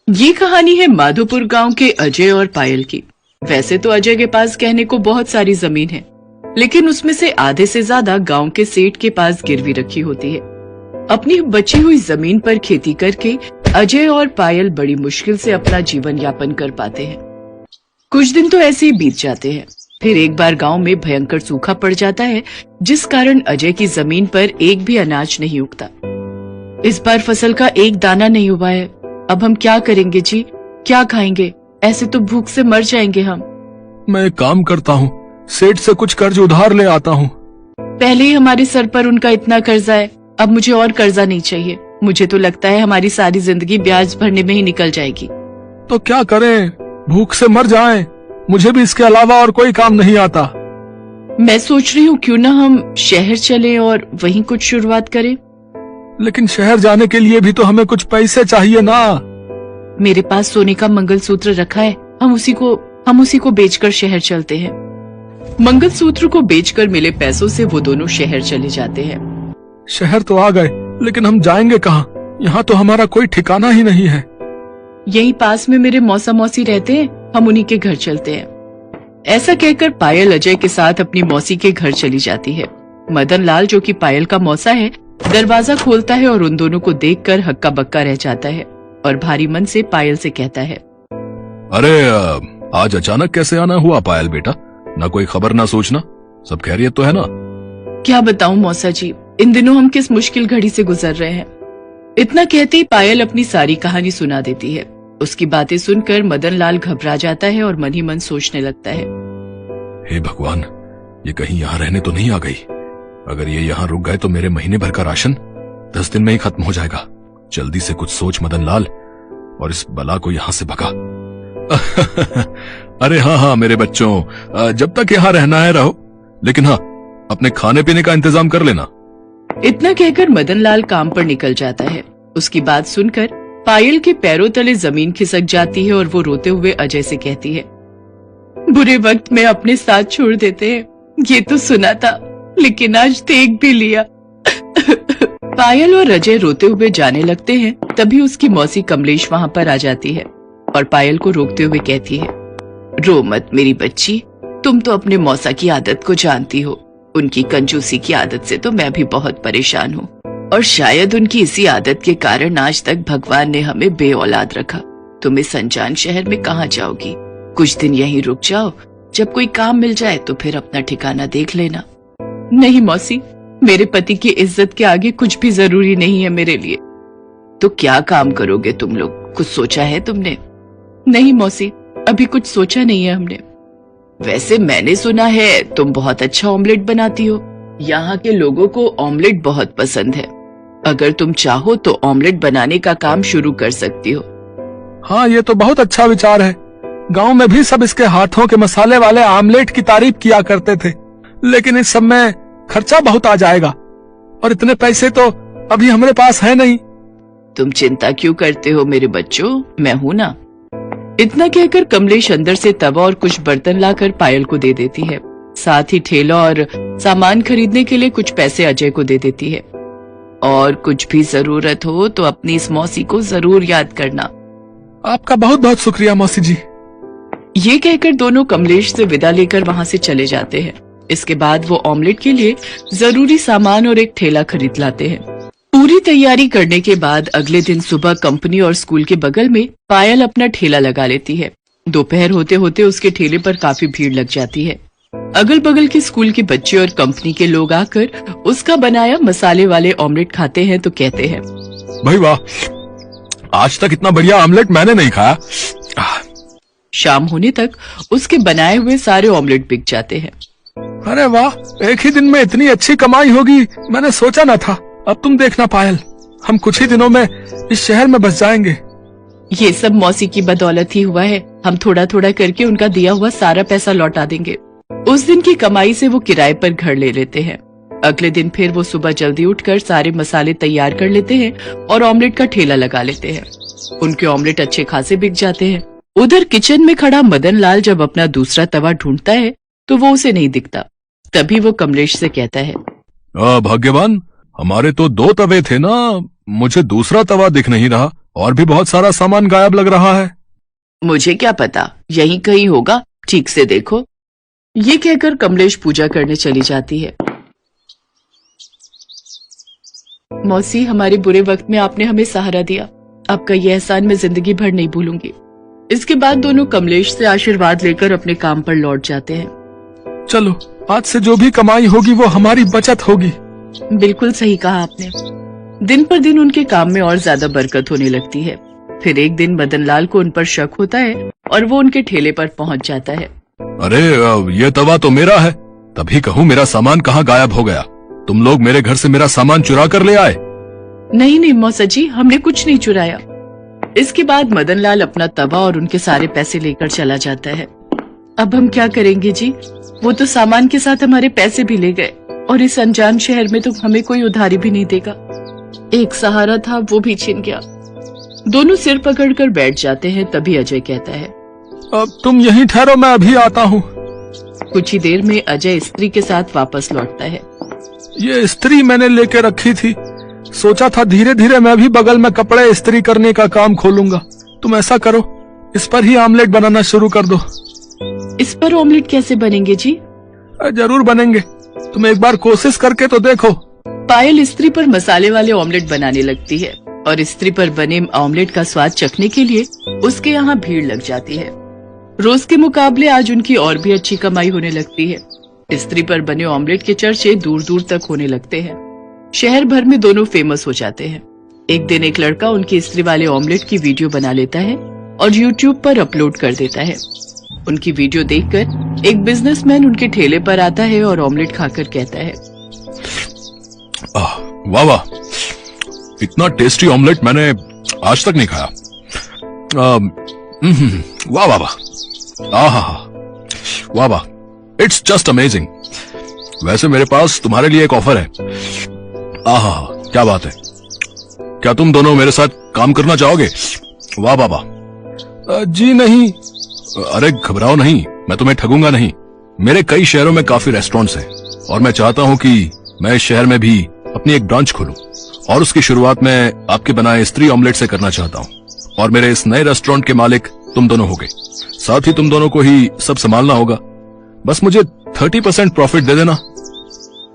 ये कहानी है माधोपुर गांव के अजय और पायल की। वैसे तो अजय के पास कहने को बहुत सारी जमीन है, लेकिन उसमें से आधे से ज्यादा गांव के सेठ के पास गिरवी रखी होती है। अपनी बची हुई जमीन पर खेती करके अजय और पायल बड़ी मुश्किल से अपना जीवन यापन कर पाते हैं। कुछ दिन तो ऐसे ही बीत जाते हैं। फिर एक बार गांव में भयंकर सूखा पड़ जाता है, जिस कारण अजय की जमीन पर एक भी अनाज नहीं उगता। इस बार फसल का एक दाना नहीं हुआ है। अब हम क्या करेंगे जी, क्या खाएंगे? ऐसे तो भूख से मर जाएंगे हम। मैं एक काम करता हूँ, सेठ से कुछ कर्ज उधार ले आता हूँ। पहले ही हमारे सर पर उनका इतना कर्जा है, अब मुझे और कर्जा नहीं चाहिए। मुझे तो लगता है हमारी सारी जिंदगी ब्याज भरने में ही निकल जाएगी। तो क्या करें, भूख से मर जाएं। मुझे भी इसके अलावा और कोई काम नहीं आता। मैं सोच रही हूँ क्यों ना हम शहर चलें और वहीं कुछ शुरुआत करें। लेकिन शहर जाने के लिए भी तो हमें कुछ पैसे चाहिए ना। मेरे पास सोने का मंगलसूत्र रखा है, हम उसी को बेचकर शहर चलते हैं। मंगलसूत्र को बेचकर मिले पैसों से वो दोनों शहर चले जाते हैं। शहर तो आ गए, लेकिन हम जाएंगे कहाँ? यहाँ तो हमारा कोई ठिकाना ही नहीं है। यहीं पास में मेरे मौसा मौसी रहते हैं, हम उन्हीं के घर चलते हैं। ऐसा कहकर पायल अजय के साथ अपनी मौसी के घर चली जाती है। मदन लाल, जो कि पायल का मौसा है, दरवाजा खोलता है और उन दोनों को देखकर हक्का बक्का रह जाता है और भारी मन से पायल से कहता है, अरे आज अचानक कैसे आना हुआ पायल बेटा? ना कोई खबर ना सूचना, सब खैरियत तो है ना? क्या बताऊं मौसा जी, इन दिनों हम किस मुश्किल घड़ी से गुजर रहे हैं। इतना कहते ही पायल अपनी सारी कहानी सुना देती है। उसकी बातें सुनकर मदन लाल घबरा जाता है और मन ही मन सोचने लगता है, हे भगवान, ये कहीं यहाँ रहने तो नहीं आ गई? अगर ये यहाँ रुक गए तो मेरे महीने भर का राशन 10 दिन में ही खत्म हो जाएगा। जल्दी से कुछ सोच मदन लाल, और इस बला को यहाँ से भगा। अरे हाँ मेरे बच्चों, जब तक यहाँ रहना है रहो, लेकिन हाँ, अपने खाने पीने का इंतजाम कर लेना। इतना कहकर मदन लाल काम पर निकल जाता है। उसकी बात सुनकर पायल के पैरों तले जमीन खिसक जाती है और वो रोते हुए अजय से कहती है, बुरे वक्त में अपने साथ छोड़ देते हैं, ये तो सुना था, लेकिन आज देख भी लिया। पायल और अजय रोते हुए जाने लगते हैं। तभी उसकी मौसी कमलेश वहाँ पर आ जाती है और पायल को रोकते हुए कहती है, रो मत मेरी बच्ची, तुम तो अपने मौसा की आदत को जानती हो। उनकी कंजूसी की आदत से तो मैं भी बहुत परेशान हूँ, और शायद उनकी इसी आदत के कारण आज तक भगवान ने हमें बेऔलाद रखा। तुम इस अनजान शहर में कहाँ जाओगी? कुछ दिन यहीं रुक जाओ, जब कोई काम मिल जाए तो फिर अपना ठिकाना देख लेना। नहीं मौसी, मेरे पति की इज्जत के आगे कुछ भी जरूरी नहीं है मेरे लिए। तो क्या काम करोगे तुम लोग, कुछ सोचा है तुमने? नहीं मौसी, अभी कुछ सोचा नहीं है हमने। वैसे मैंने सुना है तुम बहुत अच्छा ऑमलेट बनाती हो। यहाँ के लोगों को ऑमलेट बहुत पसंद है। अगर तुम चाहो तो ऑमलेट बनाने का काम शुरू कर सकती हो। हाँ, ये तो बहुत अच्छा विचार है। गांव में भी सब इसके हाथों के मसाले वाले आमलेट की तारीफ किया करते थे, लेकिन इस सब में खर्चा बहुत आ जाएगा, और इतने पैसे तो अभी हमारे पास है नहीं। तुम चिंता क्यों करते हो मेरे बच्चों, मैं हूँ ना। इतना कहकर कमलेश अंदर से तवा और कुछ बर्तन लाकर पायल को दे देती है। साथ ही ठेला और सामान खरीदने के लिए कुछ पैसे अजय को दे देती है। और कुछ भी जरूरत हो तो अपनी इस मौसी को जरूर याद करना। आपका बहुत बहुत शुक्रिया मौसी जी। ये कहकर दोनों कमलेश से विदा लेकर वहाँ से चले जाते हैं। इसके बाद वो ऑमलेट के लिए जरूरी सामान और एक ठेला खरीद लाते हैं। पूरी तैयारी करने के बाद अगले दिन सुबह कंपनी और स्कूल के बगल में पायल अपना ठेला लगा लेती है। दोपहर होते होते उसके ठेले पर काफी भीड़ लग जाती है। अगल बगल के स्कूल के बच्चे और कंपनी के लोग आकर उसका बनाया मसाले वाले ऑमलेट खाते हैं तो कहते हैं, भाई वाह, आज तक इतना बढ़िया ऑमलेट मैंने नहीं खाया। शाम होने तक उसके बनाए हुए सारे ऑमलेट बिक जाते हैं। अरे वाह, एक ही दिन में इतनी अच्छी कमाई होगी, मैंने सोचा न था। अब तुम देखना पायल, हम कुछ ही दिनों में इस शहर में बस जाएंगे। ये सब मौसी की बदौलत ही हुआ है। हम थोड़ा थोड़ा करके उनका दिया हुआ सारा पैसा लौटा देंगे। उस दिन की कमाई से वो किराए पर घर ले लेते हैं। अगले दिन फिर वो सुबह जल्दी उठकर सारे मसाले तैयार कर लेते हैं और ऑमलेट का ठेला लगा लेते हैं। उनके ऑमलेट अच्छे खासे बिक जाते हैं। उधर किचन में खड़ा मदन लाल जब अपना दूसरा तवा ढूंढता है तो वो उसे नहीं दिखता। तभी वो कमलेश से कहता है, भाग्यवान, हमारे तो 2 तवे थे ना, मुझे दूसरा तवा दिख नहीं रहा और भी बहुत सारा सामान गायब लग रहा है। मुझे क्या पता, यहीं कहीं होगा, ठीक से देखो। ये कहकर कमलेश पूजा करने चली जाती है। मौसी, हमारे बुरे वक्त में आपने हमें सहारा दिया, आपका यह एहसान मैं जिंदगी भर नहीं भूलूंगी। इसके बाद दोनों कमलेश से आशीर्वाद लेकर अपने काम पर लौट जाते हैं। चलो, आज से जो भी कमाई होगी वो हमारी बचत होगी। बिल्कुल सही कहा आपने। दिन पर दिन उनके काम में और ज्यादा बरकत होने लगती है। फिर एक दिन मदनलाल को उन पर शक होता है और वो उनके ठेले पर पहुंच जाता है। अरे, ये तवा तो मेरा है, तभी कहूँ मेरा सामान कहाँ गायब हो गया। तुम लोग मेरे घर से मेरा सामान चुरा कर ले आए। नहीं नहीं मौसा जी, हमने कुछ नहीं चुराया। इसके बाद मदनलाल अपना तवा और उनके सारे पैसे लेकर चला जाता है। अब हम क्या करेंगे जी, वो तो सामान के साथ हमारे पैसे भी ले गए और इस अनजान शहर में तो हमें कोई उधारी भी नहीं देगा। एक सहारा था, वो भी छिन गया। दोनों सिर पकड़कर बैठ जाते हैं। तभी अजय कहता है, अब तुम यहीं ठहरो, मैं अभी आता हूँ। कुछ ही देर में अजय स्त्री के साथ वापस लौटता है। ये स्त्री मैंने लेके रखी थी, सोचा था धीरे धीरे मैं भी बगल में कपड़े इस्त्री करने का काम खोलूंगा। तुम ऐसा करो, इस पर ही ऑमलेट बनाना शुरू कर दो। इस पर ऑमलेट कैसे बनेंगे जी? जरूर बनेंगे, तुम एक बार कोशिश करके तो देखो। पायल स्त्री पर मसाले वाले ऑमलेट बनाने लगती है और स्त्री पर बने ऑमलेट का स्वाद चखने के लिए उसके यहाँ भीड़ लग जाती है। रोज के मुकाबले आज उनकी और भी अच्छी कमाई होने लगती है। स्त्री पर बने ऑमलेट के चर्चे दूर दूर तक होने लगते हैं। शहर भर में दोनों फेमस हो जाते हैं। एक दिन एक लड़का उनकी स्त्री वाले ऑमलेट की वीडियो बना लेता है और YouTube पर अपलोड कर देता है। उनकी वीडियो देखकर एक बिजनेसमैन उनके ठेले पर आता है और ऑमलेट खाकर कहता है, वाह वाह, इतना टेस्टी ऑमलेट मैंने आज तक नहीं खाया। वाह वाह वाह, वाह वाह, इट्स जस्ट अमेजिंग। वैसे मेरे पास तुम्हारे लिए एक ऑफर है। आहा, क्या बात है, क्या तुम दोनों मेरे साथ काम करना चाहोगे? वाह वाह वाह। जी नहीं। अरे घबराओ नहीं, मैं तुम्हें ठगूंगा नहीं। मेरे कई शहरों में काफी रेस्टोरेंट्स हैं और मैं चाहता हूँ कि मैं इस शहर में भी अपनी एक ब्रांच खोलूं और उसकी शुरुआत मैं आपके बनाए स्त्री ऑमलेट से करना चाहता हूँ। और मेरे इस नए रेस्टोरेंट के मालिक तुम दोनों होगे, साथ ही तुम दोनों को ही सब संभालना होगा। बस मुझे 30% प्रॉफिट दे देना।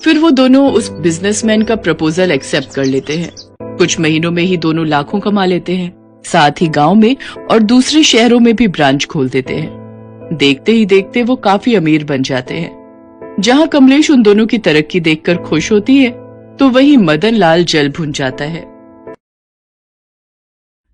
फिर वो दोनों उस बिजनेसमैन का प्रपोजल एक्सेप्ट कर लेते हैं। कुछ महीनों में ही दोनों लाखों कमा लेते हैं। साथ ही गांव में और दूसरे शहरों में भी ब्रांच खोल देते हैं। देखते ही देखते वो काफी अमीर बन जाते हैं। जहां कमलेश उन दोनों की तरक्की देखकर खुश होती है, तो वहीं मदन लाल जल भुन जाता है।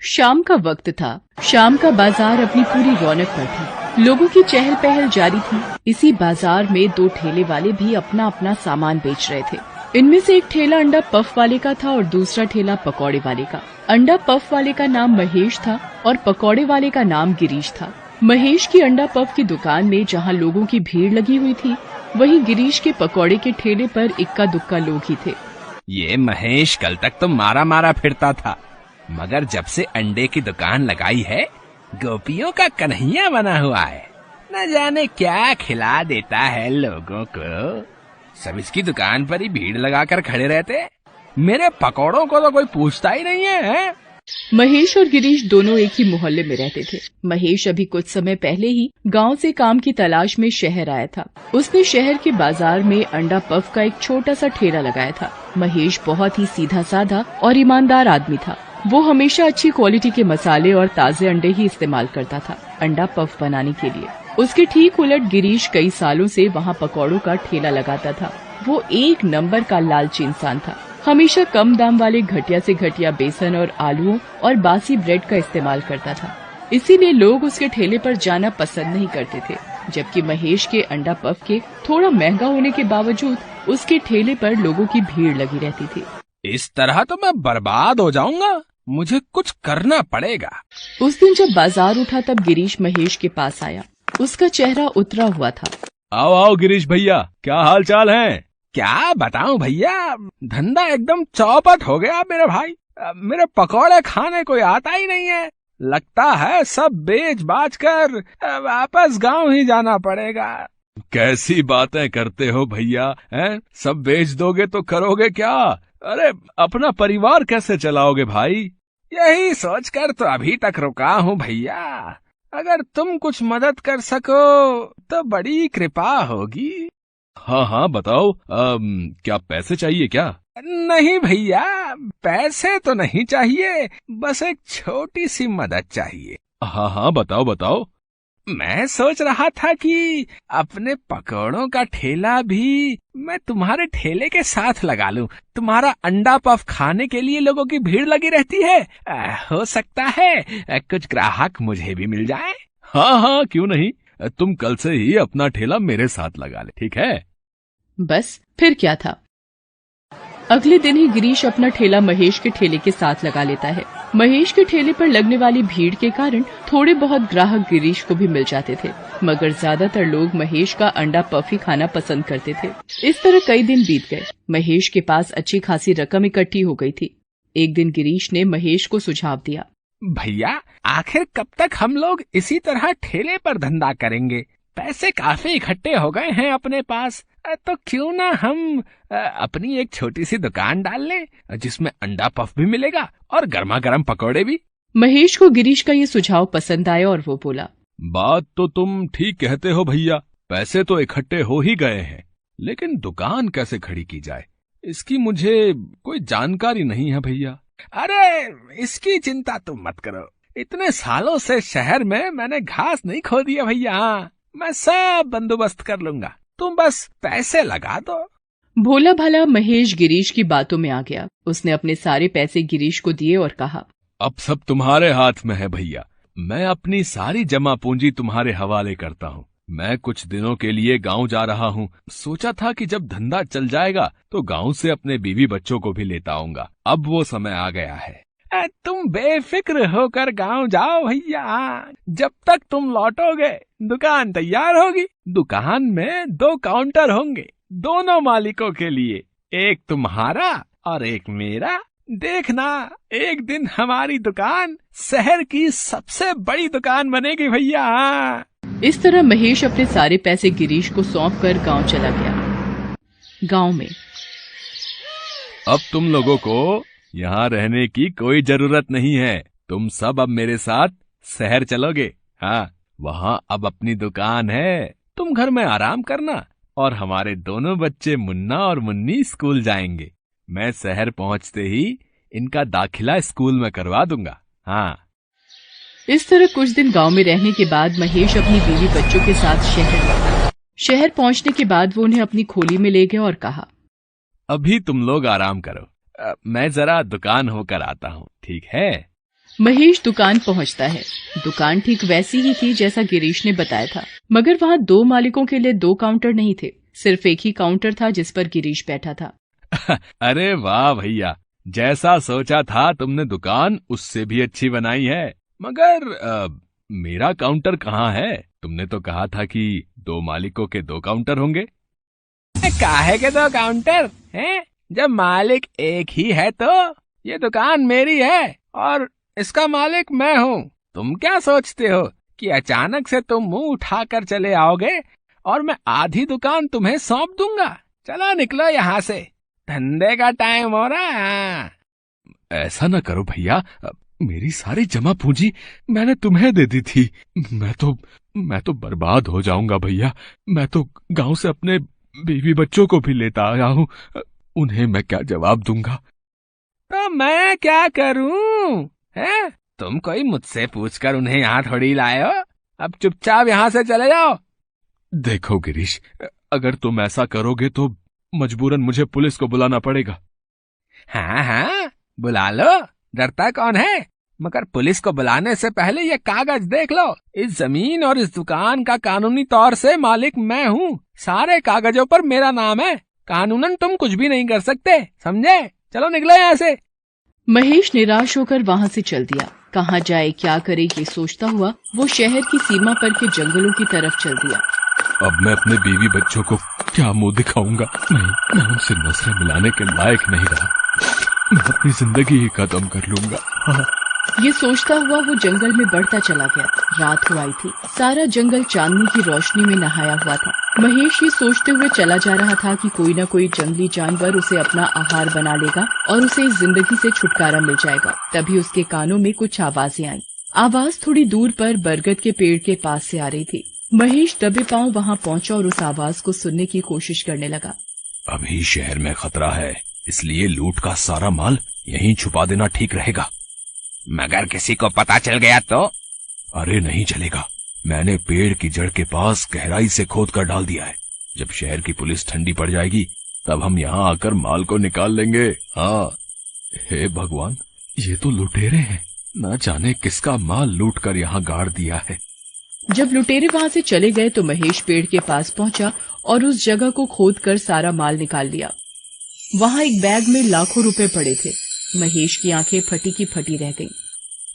शाम का वक्त था। शाम का बाजार अपनी पूरी रौनक पर था। लोगों की चहल पहल जारी थी। इसी बाजार में दो ठेले वाले भी अपना अपना सामान बेच रहे थे। इनमें से एक ठेला अंडा पफ वाले का था और दूसरा ठेला पकौड़े वाले का। अंडा पफ वाले का नाम महेश था और पकौड़े वाले का नाम गिरीश था। महेश की अंडा पफ की दुकान में जहां लोगों की भीड़ लगी हुई थी, वहीं गिरीश के पकौड़े के ठेले पर इक्का दुक्का लोग ही थे। ये महेश कल तक तो मारा मारा फिरता था, मगर जब से अंडे की दुकान लगाई है, गोपियों का कन्हैया बना हुआ है। न जाने क्या खिला देता है लोगों को। सब इसकी दुकान पर ही भीड़ लगाकर खड़े रहते। मेरे पकौड़ों को तो कोई पूछता ही नहीं है। महेश और गिरीश दोनों एक ही मोहल्ले में रहते थे। महेश अभी कुछ समय पहले ही गांव से काम की तलाश में शहर आया था। उसने शहर के बाजार में अंडा पफ का एक छोटा सा ठेला लगाया था। महेश बहुत ही सीधा साधा और ईमानदार आदमी था। वो हमेशा अच्छी क्वालिटी के मसाले और ताजे अंडे ही इस्तेमाल करता था अंडा पफ बनाने के लिए। उसके ठीक उलट गिरीश कई सालों से वहाँ पकौड़ों का ठेला लगाता था। वो एक नंबर का लालची इंसान था। हमेशा कम दाम वाले घटिया से घटिया बेसन और आलूओं और बासी ब्रेड का इस्तेमाल करता था। इसीलिए लोग उसके ठेले पर जाना पसंद नहीं करते थे। जबकि महेश के अंडा पफ के थोड़ा महंगा होने के बावजूद उसके ठेले पर लोगों की भीड़ लगी रहती थी। इस तरह तो मैं बर्बाद हो जाऊंगा, मुझे कुछ करना पड़ेगा। उस दिन जब बाजार उठा तब गिरीश महेश के पास आया। उसका चेहरा उतरा हुआ था। आओ आओ गिरीश भैया, क्या हाल चाल है? क्या बताऊं भैया, धंधा एकदम चौपट हो गया मेरे भाई। मेरे पकौड़े खाने कोई आता ही नहीं है। लगता है सब बेच बाच कर वापस गांव ही जाना पड़ेगा। कैसी बातें करते हो भैया, हैं? सब बेच दोगे तो करोगे क्या? अरे अपना परिवार कैसे चलाओगे भाई? यही सोचकर तो अभी तक रुका हूँ भैया। अगर तुम कुछ मदद कर सको तो बड़ी कृपा होगी। हाँ हाँ बताओ, क्या पैसे चाहिए क्या? नहीं भैया, पैसे तो नहीं चाहिए, बस एक छोटी सी मदद चाहिए। हाँ हाँ बताओ बताओ। मैं सोच रहा था कि अपने पकौड़ों का ठेला भी मैं तुम्हारे ठेले के साथ लगा लूं। तुम्हारा अंडा पफ खाने के लिए लोगों की भीड़ लगी रहती है। हो सकता है कुछ ग्राहक मुझे भी मिल जाए। हाँ हाँ क्यों नहीं, तुम कल से ही अपना ठेला मेरे साथ लगा ले, ठीक है? बस फिर क्या था। अगले दिन ही गिरीश अपना ठेला महेश के ठेले के साथ लगा लेता है। महेश के ठेले पर लगने वाली भीड़ के कारण थोड़े बहुत ग्राहक गिरीश को भी मिल जाते थे, मगर ज्यादातर लोग महेश का अंडा पफ ही खाना पसंद करते थे। इस तरह कई दिन बीत गए। महेश के पास अच्छी खासी रकम इकट्ठी हो गई थी। एक दिन गिरीश ने महेश को सुझाव दिया, भैया आखिर कब तक हम लोग इसी तरह ठेले पर धंधा करेंगे? पैसे काफी इकट्ठे हो गए हैं अपने पास, तो क्यों ना हम अपनी एक छोटी सी दुकान डाल लें, जिसमें अंडा पफ भी मिलेगा और गर्मा गर्म पकौड़े भी। महेश को गिरीश का ये सुझाव पसंद आया और वो बोला, बात तो तुम ठीक कहते हो भैया, पैसे तो इकट्ठे हो ही गए हैं, लेकिन दुकान कैसे खड़ी की जाए इसकी मुझे कोई जानकारी नहीं है भैया। अरे इसकी चिंता तुम मत करो, इतने सालों से शहर में मैंने घास नहीं खो दिया भैया। मैं सब बंदोबस्त कर लूंगा, तुम बस पैसे लगा दो। भोला भाला महेश गिरीश की बातों में आ गया। उसने अपने सारे पैसे गिरीश को दिए और कहा, अब सब तुम्हारे हाथ में है भैया, मैं अपनी सारी जमा पूंजी तुम्हारे हवाले करता हूँ। मैं कुछ दिनों के लिए गांव जा रहा हूँ। सोचा था कि जब धंधा चल जाएगा तो गांव से अपने बीवी बच्चों को भी लेता आऊंगा। अब वो समय आ गया है। तुम बेफिक्र होकर गांव जाओ भैया, जब तक तुम लौटोगे दुकान तैयार होगी। दुकान में 2 काउंटर होंगे, दोनों मालिकों के लिए, एक तुम्हारा और एक मेरा। देखना एक दिन हमारी दुकान शहर की सबसे बड़ी दुकान बनेगी भैया। इस तरह महेश अपने सारे पैसे गिरीश को सौंपकर गांव चला गया। गांव में अब तुम लोगों को यहाँ रहने की कोई जरूरत नहीं है। तुम सब अब मेरे साथ शहर चलोगे। हाँ, वहाँ अब अपनी दुकान है। तुम घर में आराम करना और हमारे दोनों बच्चे मुन्ना और मुन्नी स्कूल जाएंगे। मैं शहर पहुँचते ही इनका दाखिला स्कूल में करवा दूंगा। हाँ। इस तरह कुछ दिन गांव में रहने के बाद महेश अपनी बीवी बच्चों के साथ शहर लौटा। शहर पहुंचने के बाद वो उन्हें अपनी खोली में ले गया और कहा, अभी तुम लोग आराम करो, मैं जरा दुकान होकर आता हूँ, ठीक है? महेश दुकान पहुंचता है। दुकान ठीक वैसी ही थी जैसा गिरीश ने बताया था, मगर वहाँ 2 मालिकों के लिए 2 काउंटर नहीं थे। सिर्फ एक ही काउंटर था जिस पर गिरीश बैठा था। अरे वाह भैया, जैसा सोचा था तुमने दुकान उससे भी अच्छी बनाई है। मगर मेरा काउंटर कहाँ है? तुमने तो कहा था कि 2 मालिकों के 2 काउंटर होंगे। काहे के 2 काउंटर हैं? जब मालिक एक ही है तो ये दुकान मेरी है और इसका मालिक मैं हूँ। तुम क्या सोचते हो कि अचानक से तुम मुंह उठाकर चले आओगे और मैं आधी दुकान तुम्हें सौंप दूंगा? चलो निकलो यहाँ से, धंधे का टाइम हो रहा है। ऐसा न करो भैया, मेरी सारी जमा पूंजी मैंने तुम्हें दे दी थी। मैं तो बर्बाद हो जाऊंगा भैया। मैं तो गांव से अपने बीवी बच्चों को भी लेता आया हूँ, उन्हें मैं क्या जवाब दूंगा? तो मैं क्या करूं? हैं? तुम कोई मुझसे पूछकर उन्हें यहाँ थोड़ी लाए हो। अब चुपचाप यहाँ से चले जाओ। देखो गिरीश, अगर तुम ऐसा करोगे तो मजबूरन मुझे पुलिस को बुलाना पड़ेगा। हाँ हाँ बुला लो, डरता कौन है? मगर पुलिस को बुलाने से पहले ये कागज देख लो। इस जमीन और इस दुकान का कानूनी तौर से मालिक मैं हूँ। सारे कागजों पर मेरा नाम है। कानूनन तुम कुछ भी नहीं कर सकते, समझे? चलो निकलो यहाँ से। महेश निराश होकर वहाँ से चल दिया। कहाँ जाए क्या करे ये सोचता हुआ वो शहर की सीमा पर के जंगलों की तरफ चल दिया। अब मैं अपने बीवी बच्चों को क्या मुंह दिखाऊंगा? मैं उनसे नजरें मिलाने के लायक नहीं रहा। मैं अपनी जिंदगी ही खत्म कर लूंगा। हाँ। ये सोचता हुआ वो जंगल में बढ़ता चला गया। रात हो आई थी। सारा जंगल चांदनी की रोशनी में नहाया हुआ था। महेश ये सोचते हुए चला जा रहा था कि कोई न कोई जंगली जानवर उसे अपना आहार बना लेगा और उसे इस जिंदगी से छुटकारा मिल जाएगा। तभी उसके कानों में कुछ आवाजें आईं। आवाज थोड़ी दूर पर बरगद के पेड़ के पास से आ रही थी। महेश दबे पांव वहां पहुंचा और उस आवाज को सुनने की कोशिश करने लगा। अभी शहर में खतरा है, इसलिए लूट का सारा माल यहीं छुपा देना ठीक रहेगा। मगर किसी को पता चल गया तो? अरे नहीं चलेगा, मैंने पेड़ की जड़ के पास गहराई से खोद कर डाल दिया है। जब शहर की पुलिस ठंडी पड़ जाएगी तब हम यहाँ आकर माल को निकाल लेंगे। हाँ। हे भगवान, ये तो लुटेरे हैं, न जाने किसका माल लूट कर यहाँ गाड़ दिया है। जब लुटेरे वहां से चले गए तो महेश पेड़ के पास पहुंचा और उस जगह को खोदकर सारा माल निकाल लिया। वहां एक बैग में लाखों रुपए पड़े थे। महेश की आंखें फटी की फटी रह गईं।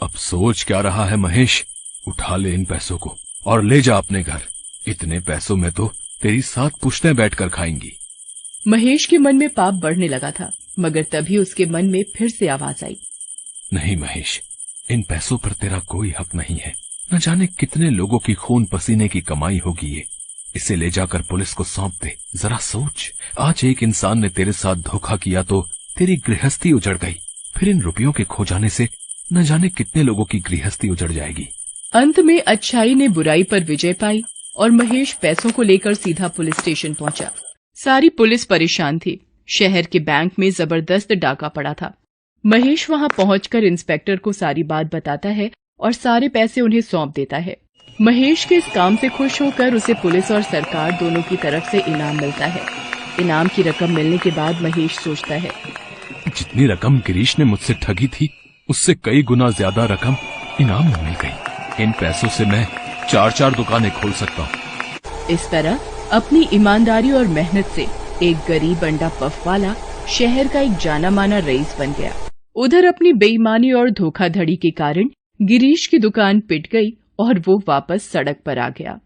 अब सोच क्या रहा है महेश? उठा ले इन पैसों को और ले जा अपने घर। इतने पैसों में तो तेरी 7 पुश्तें बैठकर खाएंगी। महेश के मन में पाप बढ़ने लगा था, मगर तभी उसके मन में फिर से आवाज आई। नहीं महेश, इन पैसों पर तेरा कोई हक नहीं है। न जाने कितने लोगों की खून पसीने की कमाई होगी ये। इसे ले जाकर पुलिस को सौंप दे। जरा सोच, आज एक इंसान ने तेरे साथ धोखा किया तो तेरी गृहस्थी उजड़ गई, फिर इन रुपयों के खो जाने से न जाने कितने लोगों की गृहस्थी उजड़ जाएगी। अंत में अच्छाई ने बुराई पर विजय पाई और महेश पैसों को लेकर सीधा पुलिस स्टेशन पहुंचा। सारी पुलिस परेशान थी। शहर के बैंक में जबरदस्त डाका पड़ा था। महेश वहां पहुंचकर इंस्पेक्टर को सारी बात बताता है और सारे पैसे उन्हें सौंप देता है। महेश के इस काम से खुश होकर उसे पुलिस और सरकार दोनों की तरफ से इनाम मिलता है। इनाम की रकम मिलने के बाद महेश सोचता है, जितनी रकम गिरीश ने मुझसे ठगी थी उससे कई गुना ज्यादा रकम इनाम में मिल गई। इन पैसों से मैं 4 दुकानें खोल सकता हूँ। इस तरह अपनी ईमानदारी और मेहनत से एक गरीब अंडा पफ वाला शहर का एक जाना माना रईस बन गया। उधर अपनी बेईमानी और धोखाधड़ी के कारण गिरीश की दुकान पिट गई और वो वापस सड़क पर आ गया।